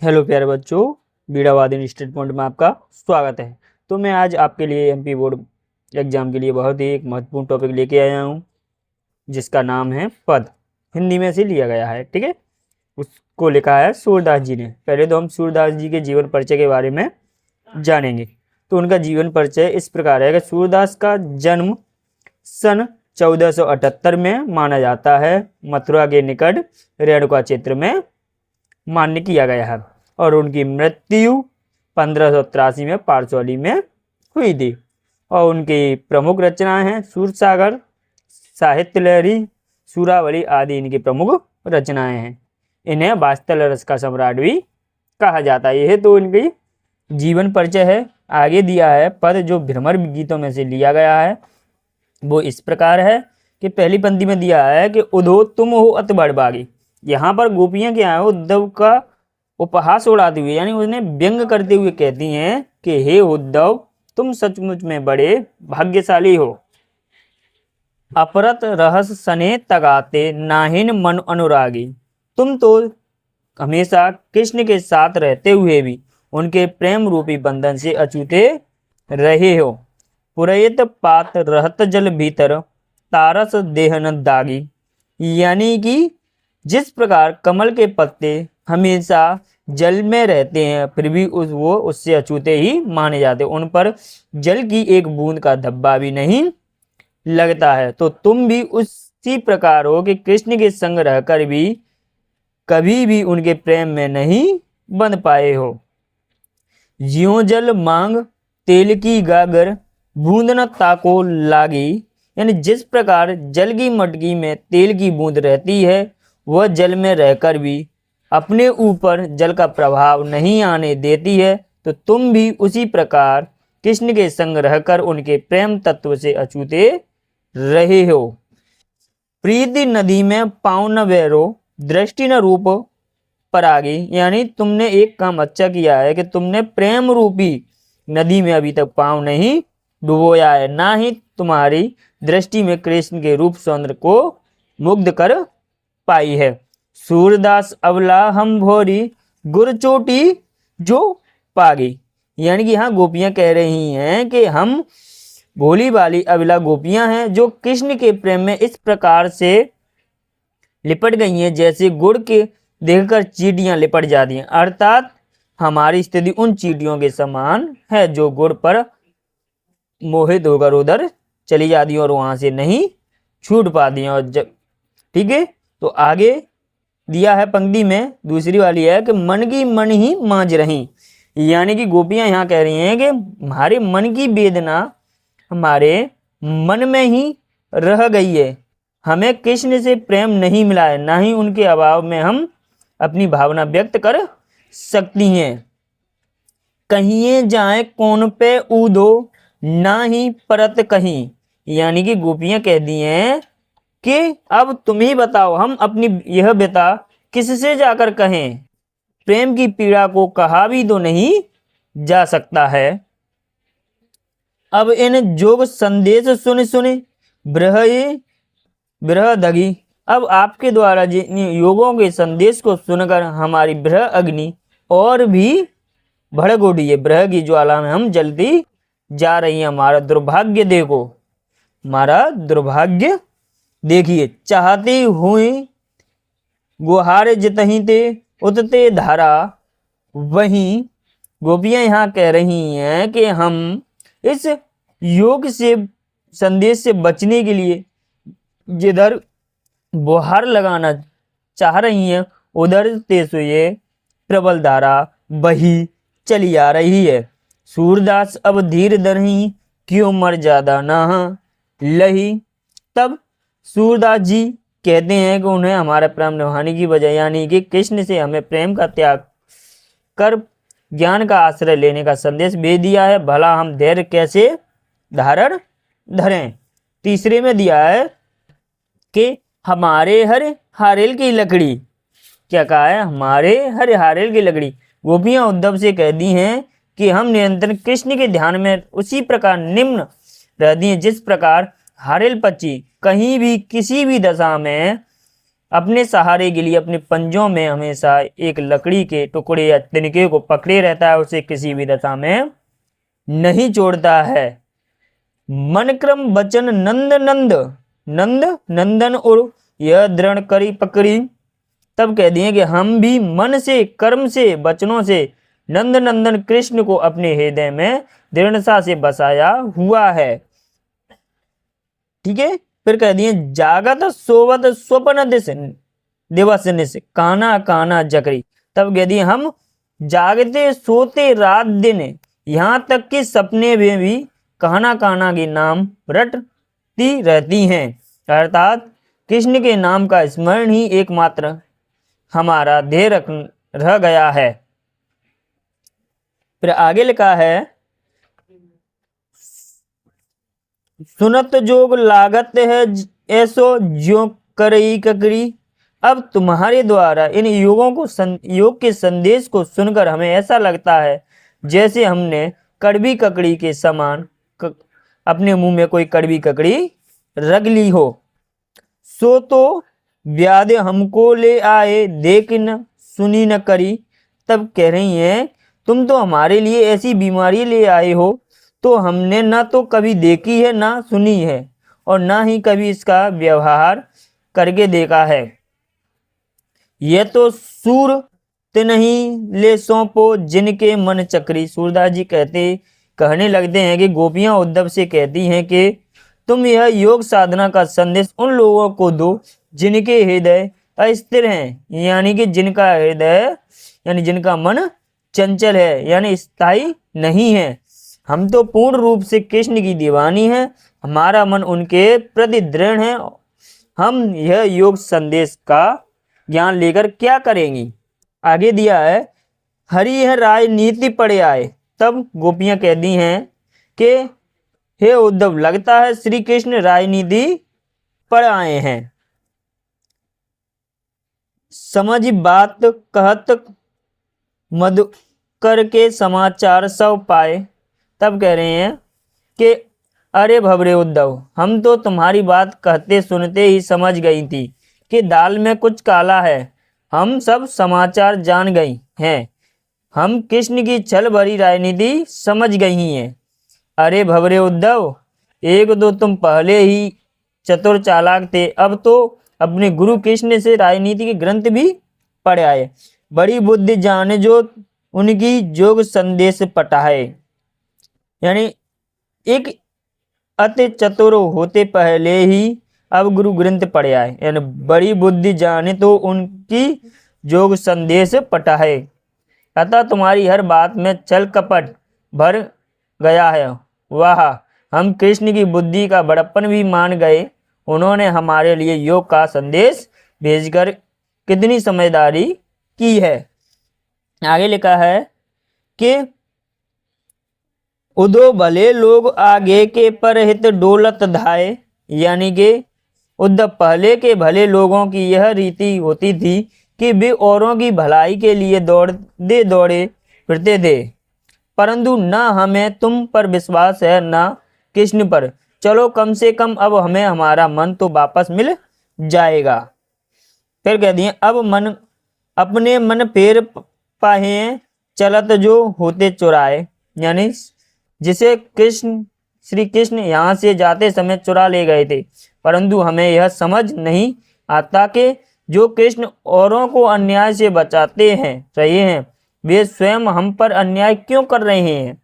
Hello प्यारे बच्चों, बीड़ावादी state point में आपका स्वागत है। तो मैं आज आपके लिए एमपी बोर्ड एग्जाम के लिए बहुत ही एक महत्वपूर्ण टॉपिक लेके आया हूँ, जिसका नाम है पद। हिंदी में से लिया गया है, ठीक है। उसको लिखा है सूरदास जी ने। पहले तो हम सूरदास जी के जीवन परिचय के बारे में जानेंगे। तो उनका जीवन परिचय इस प्रकार है कि सूरदास का जन्म सन 1478 में माना जाता है। मथुरा के निकट रेणुका क्षेत्र में मान्य किया गया है और उनकी मृत्यु 1583 में पारसौली में हुई थी। और उनकी प्रमुख रचनाएं हैं सूरसागर, साहित्य लहरी, सूरावली आदि इनकी प्रमुख रचनाएं हैं। इन्हें वात्सल रस का सम्राट भी कहा जाता है। यह तो इनकी जीवन परिचय है। आगे दिया है पद, जो भ्रमर गीतों में से लिया गया है। वो इस प्रकार है कि पहली पंक्ति में दिया है कि उधो तुम हो अति बड़भागी। यहाँ पर गोपियां क्या है, उद्धव का उपहास उड़ाते हुए यानी उन्हें व्यंग करते हुए कहती हैं कि हे उद्धव, तुम सचमुच में बड़े भाग्यशाली हो। अपरत रहस सने तगाते नाहिन मन अनुरागी। तुम तो हमेशा कृष्ण के साथ रहते हुए भी उनके प्रेम रूपी बंधन से अछूते रहे हो। पुरयत पात रहत जल भीतर तारस देहन दागी। यानी कि जिस प्रकार कमल के पत्ते हमेशा जल में रहते हैं फिर भी वो उससे अछूते ही माने जाते, उन पर जल की एक बूंद का धब्बा भी नहीं लगता है। तो तुम भी उसी प्रकार हो कि कृष्ण के संग रहकर भी कभी भी उनके प्रेम में नहीं बंध पाए हो। ज्यों जल मांग तेल की गागर बूंद न ताको लागी। यानी जिस प्रकार जल की मटकी में तेल की बूंद रहती है, वह जल में रहकर भी अपने ऊपर जल का प्रभाव नहीं आने देती है, तो तुम भी उसी प्रकार कृष्ण के संग रहकर उनके प्रेम तत्व से अछूते रहे हो। प्रीति नदी में पाँव न बहरो दृष्टि न रूप परागी। यानी तुमने एक काम अच्छा किया है कि तुमने प्रेम रूपी नदी में अभी तक पाँव नहीं डुबोया है, ना ही तुम्हारी दृष्टि में कृष्ण के रूप सौंदर्य को मुग्ध कर पाई है। सूरदास अबला हम भोरी गुर चोटी जो पागी। यानी कि यहाँ गोपियां कह रही हैं कि हम भोली वाली अबला गोपियां हैं जो कृष्ण के प्रेम में इस प्रकार से लिपट गई हैं जैसे गुड़ के देखकर चींटियां लिपट जाती हैं। अर्थात हमारी स्थिति उन चींटियों के समान है जो गुड़ पर मोहित होकर उधर चली जाती हैं और वहां से नहीं छूट पाती हैं। और जब ठीक है, तो आगे दिया है पंक्ति में दूसरी वाली है कि मन की मन ही मांझ रही। यानी कि गोपियां यहाँ कह रही हैं कि हमारे मन की वेदना हमारे मन में ही रह गई है, हमें कृष्ण से प्रेम नहीं मिला है, ना ही उनके अभाव में हम अपनी भावना व्यक्त कर सकती हैं। कहिए जाए कौन पे ऊदो ना ही परत कहीं। यानी कि गोपियां कह दी हैं कि अब तुम ही बताओ, हम अपनी यह व्यथा किससे जाकर कहें। प्रेम की पीड़ा को कहा भी तो नहीं जा सकता है। अब इन जोग संदेश सुन सुने बृहदगी। अब आपके द्वारा जिन योगों के संदेश को सुनकर हमारी बृह अग्नि और भी भड़क उठी है। बृह की ज्वाला में हम जल्दी जा रही हैं। हमारा दुर्भाग्य देखो, हमारा दुर्भाग्य देखिए। चाहते हुए गुहारे जितही ते उतते धारा। वहीं गोपियां यहाँ कह रही हैं कि हम इस योग से संदेश से बचने के लिए जिधर बुहार लगाना चाह रही हैं उधर से ये प्रबल धारा बही चली आ रही है। सूरदास अब धीर धरही क्यों मर ज्यादा ना लही। तब सूरदास जी कहते हैं कि उन्हें हमारा प्रेम निभाने की वजह यानी कि कृष्ण से हमें प्रेम का त्याग कर ज्ञान का आश्रय लेने का संदेश भेज दिया है। भला हम धैर्य कैसे धारण धरें। तीसरे में दिया है कि हमारे हर हारेल की लकड़ी। क्या कहा है? हमारे हर हारेल की लकड़ी। गोपियां उद्धव से कहती हैं कि हम निरंतर कृष्ण के ध्यान में उसी प्रकार निम्न रहती हैं जिस प्रकार हारेल पक्षी कहीं भी किसी भी दशा में अपने सहारे के लिए अपने पंजों में हमेशा एक लकड़ी के टुकड़े या तिनके को पकड़े रहता है, उसे किसी भी दशा में नहीं छोड़ता है। मन क्रम वचन नंद नंद, नंद नंदन और यह दृढ़ करी पकड़ी। तब कह दिए कि हम भी मन से, कर्म से, वचनों से नंद नंदन कृष्ण को अपने हृदय में दृढ़ता से बसाया हुआ है। ठीक है, फिर कह दिए जागत सोवत स्वप्न दिवस निस काना काना जकरी। तब कह दिए हम जागते सोते रात दिन, यहाँ तक कि सपने में भी काना काना के नाम रटती रहती हैं। अर्थात कृष्ण के नाम का स्मरण ही एकमात्र हमारा ध्येय रह गया है। फिर आगे लिखा है सुनत जोग लागत है ऐसो ज्यों करई ककड़ी। अब तुम्हारे द्वारा इन योग के संदेश को सुनकर हमें ऐसा लगता है जैसे हमने कड़वी ककड़ी के समान अपने मुंह में कोई कड़वी ककड़ी रख ली हो। सो तो व्याध हमको ले आए देख न सुनी न करी। तब कह रही हैं तुम तो हमारे लिए ऐसी बीमारी ले आए हो तो हमने ना तो कभी देखी है ना सुनी है और ना ही कभी इसका व्यवहार करके देखा है। यह तो सूर नहीं ले सौंपो जिनके मन चक्री। सूरदास जी कहने लगते हैं कि गोपियां उद्धव से कहती हैं कि तुम यह योग साधना का संदेश उन लोगों को दो जिनके हृदय अस्थिर हैं, यानी कि जिनका हृदय यानी जिनका मन चंचल है यानी स्थायी नहीं है। हम तो पूर्ण रूप से कृष्ण की दीवानी है, हमारा मन उनके प्रति दृढ़ है। हम यह योग संदेश का ज्ञान लेकर क्या करेंगी। आगे दिया है हरि है राजनीति पड़े आए। तब गोपियां कहती हैं कि हे उद्धव लगता है श्री कृष्ण राजनीति पढ़ आए हैं। समझ बात कहत मधुकर के समाचार सब पाए। तब कह रहे हैं कि अरे भवरे उद्धव हम तो तुम्हारी बात कहते सुनते ही समझ गई थी कि दाल में कुछ काला है। हम सब समाचार जान गई हैं, हम कृष्ण की छल भरी राजनीति समझ गई हैं। अरे भवरे उद्धव एक दो तुम पहले ही चतुर चालाक थे, अब तो अपने गुरु कृष्ण से राजनीति के ग्रंथ भी पढ़ आए। बड़ी बुद्धि जाने जो उनकी जोग संदेश पटाए। यानी एक अति चतुर होते पहले ही अब गुरु ग्रंथ पढ़ आए, यानी बड़ी बुद्धि जाने तो उनकी जोग संदेश पटाए। अतः तुम्हारी हर बात में छल कपट भर गया है। वाह, हम कृष्ण की बुद्धि का बड़प्पन भी मान गए। उन्होंने हमारे लिए योग का संदेश भेजकर कितनी समझदारी की है। आगे लिखा है कि उदो भले लोग आगे के परहित डोलत धाए। यानी कि उद्धव पहले के भले लोगों की यह रीति होती थी कि वे औरों की भलाई के लिए दौड़े फिरते थे, परंतु न हमें तुम पर विश्वास है न कृष्ण पर। चलो कम से कम अब हमें हमारा मन तो वापस मिल जाएगा। फिर कह दिए अब मन अपने मन फेर पाहे चलत जो होते चुराए। यानी जिसे श्री कृष्ण यहाँ से जाते समय चुरा ले गए थे, परंतु हमें यह समझ नहीं आता कि जो कृष्ण औरों को अन्याय से बचाते रहे हैं वे स्वयं हम पर अन्याय क्यों कर रहे हैं।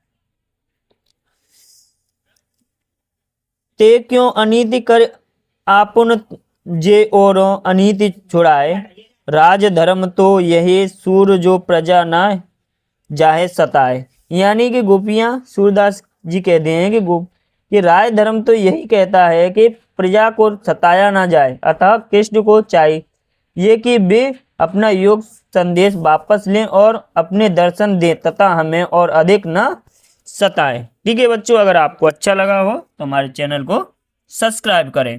ते क्यों अनीति कर आपुन जे औरों अनीति छुड़ाए। राज धर्म तो यही सूर जो प्रजा न जाहे सताए। यानी कि गोपियां सूरदास जी कहते हैं कि राज धर्म तो यही कहता है कि प्रजा को सताया ना जाए। अतः कृष्ण को चाहिए कि वे अपना योग संदेश वापस लें और अपने दर्शन दें तथा हमें और अधिक न सताएं। ठीक है बच्चों, अगर आपको अच्छा लगा हो तो हमारे चैनल को सब्सक्राइब करें।